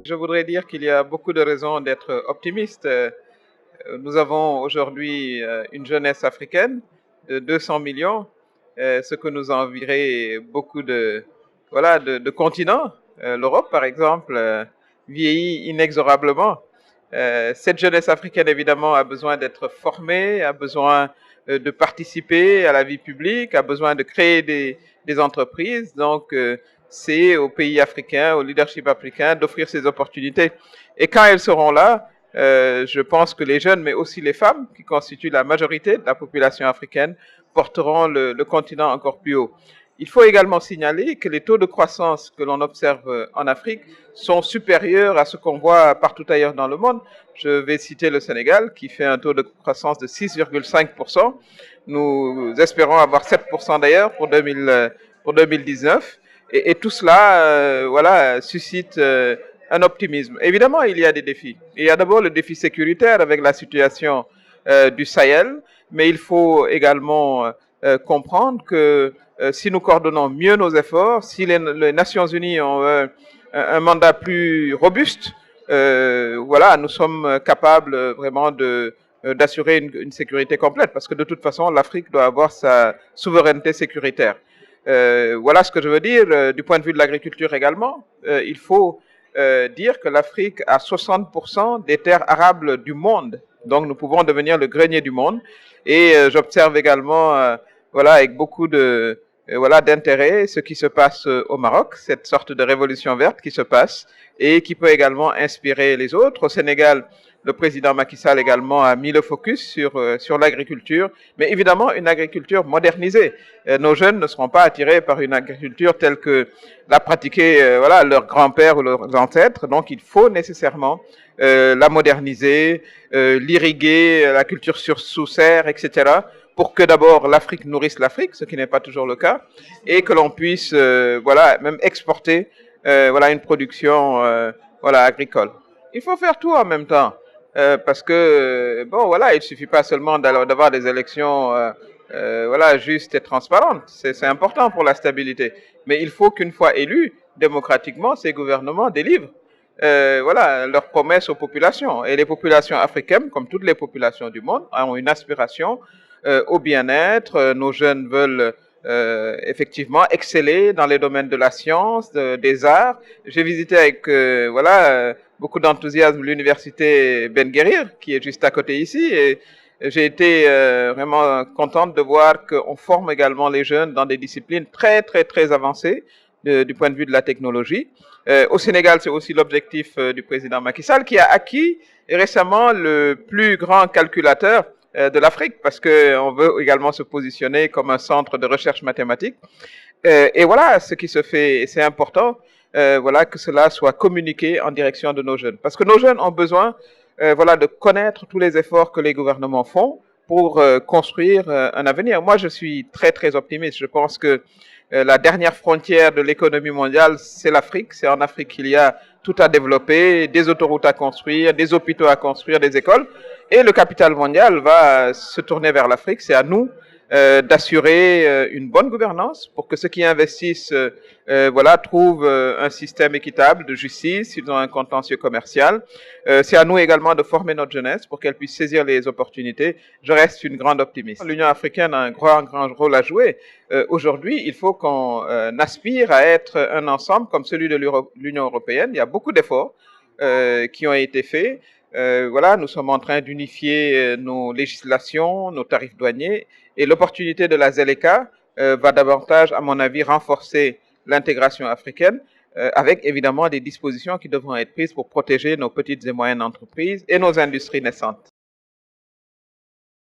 Je voudrais dire qu'il y a beaucoup de raisons d'être optimiste. Nous avons aujourd'hui une jeunesse africaine de 200 millions, ce que nous envierait beaucoup de continents. L'Europe, par exemple, vieillit inexorablement. Cette jeunesse africaine, évidemment, a besoin d'être formée, a besoin de participer à la vie publique, a besoin de créer des entreprises. Donc, c'est aux pays africains, au leadership africain d'offrir ces opportunités. Et quand elles seront là, je pense que les jeunes, mais aussi les femmes, qui constituent la majorité de la population africaine, porteront le continent encore plus haut. Il faut également signaler que les taux de croissance que l'on observe en Afrique sont supérieurs à ce qu'on voit partout ailleurs dans le monde. Je vais citer le Sénégal, qui fait un taux de croissance de 6,5%. Nous espérons avoir 7% d'ailleurs pour 2019. Et tout cela, suscite un optimisme. Évidemment, il y a des défis. Il y a d'abord le défi sécuritaire avec la situation du Sahel, mais il faut également comprendre que si nous coordonnons mieux nos efforts, si les Nations Unies ont un mandat plus robuste, nous sommes capables vraiment d'assurer une sécurité complète, parce que de toute façon, l'Afrique doit avoir sa souveraineté sécuritaire. Voilà ce que je veux dire. Du point de vue de l'agriculture également, il faut dire que l'Afrique a 60% des terres arables du monde. Donc nous pouvons devenir le grenier du monde. Et j'observe également avec beaucoup d'intérêt ce qui se passe au Maroc, cette sorte de révolution verte qui se passe et qui peut également inspirer les autres. Au Sénégal, le président Macky Sall également a mis le focus sur l'agriculture, mais évidemment une agriculture modernisée. Nos jeunes ne seront pas attirés par une agriculture telle que l'a pratiquée leurs grands-pères ou leurs ancêtres. Donc il faut nécessairement la moderniser, l'irriguer, la culture sous serre, etc., pour que d'abord l'Afrique nourrisse l'Afrique, ce qui n'est pas toujours le cas, et que l'on puisse même exporter une production agricole. Il faut faire tout en même temps. Parce que il suffit pas seulement d'avoir des élections justes et transparentes. C'est important pour la stabilité. Mais il faut qu'une fois élus démocratiquement, ces gouvernements délivrent leurs promesses aux populations. Et les populations africaines, comme toutes les populations du monde, ont une aspiration au bien-être. Nos jeunes veulent effectivement exceller dans les domaines de la science, des arts. J'ai visité avec beaucoup d'enthousiasme l'université Ben Guerir, qui est juste à côté ici, et j'ai été vraiment contente de voir qu'on forme également les jeunes dans des disciplines très très très avancées du point de vue de la technologie. Au Sénégal, c'est aussi l'objectif du président Macky Sall, qui a acquis récemment le plus grand calculateur de l'Afrique, parce qu'on veut également se positionner comme un centre de recherche mathématique. Et voilà ce qui se fait, et c'est important que cela soit communiqué en direction de nos jeunes. Parce que nos jeunes ont besoin de connaître tous les efforts que les gouvernements font pour construire un avenir. Moi, je suis très, très optimiste. Je pense que la dernière frontière de l'économie mondiale, c'est l'Afrique. C'est en Afrique qu'il y a tout à développer, des autoroutes à construire, des hôpitaux à construire, des écoles. Et le capital mondial va se tourner vers l'Afrique. C'est à nous d'assurer une bonne gouvernance pour que ceux qui investissent trouvent un système équitable de justice, ils ont un contentieux commercial. C'est à nous également de former notre jeunesse pour qu'elle puisse saisir les opportunités. Je reste une grande optimiste. L'Union africaine a un grand rôle à jouer. Aujourd'hui, il faut qu'on aspire à être un ensemble comme celui de l'Union européenne. Il y a beaucoup d'efforts qui ont été faits. Nous sommes en train d'unifier nos législations, nos tarifs douaniers, et l'opportunité de la ZLECA va davantage, à mon avis, renforcer l'intégration africaine, avec évidemment des dispositions qui devront être prises pour protéger nos petites et moyennes entreprises et nos industries naissantes.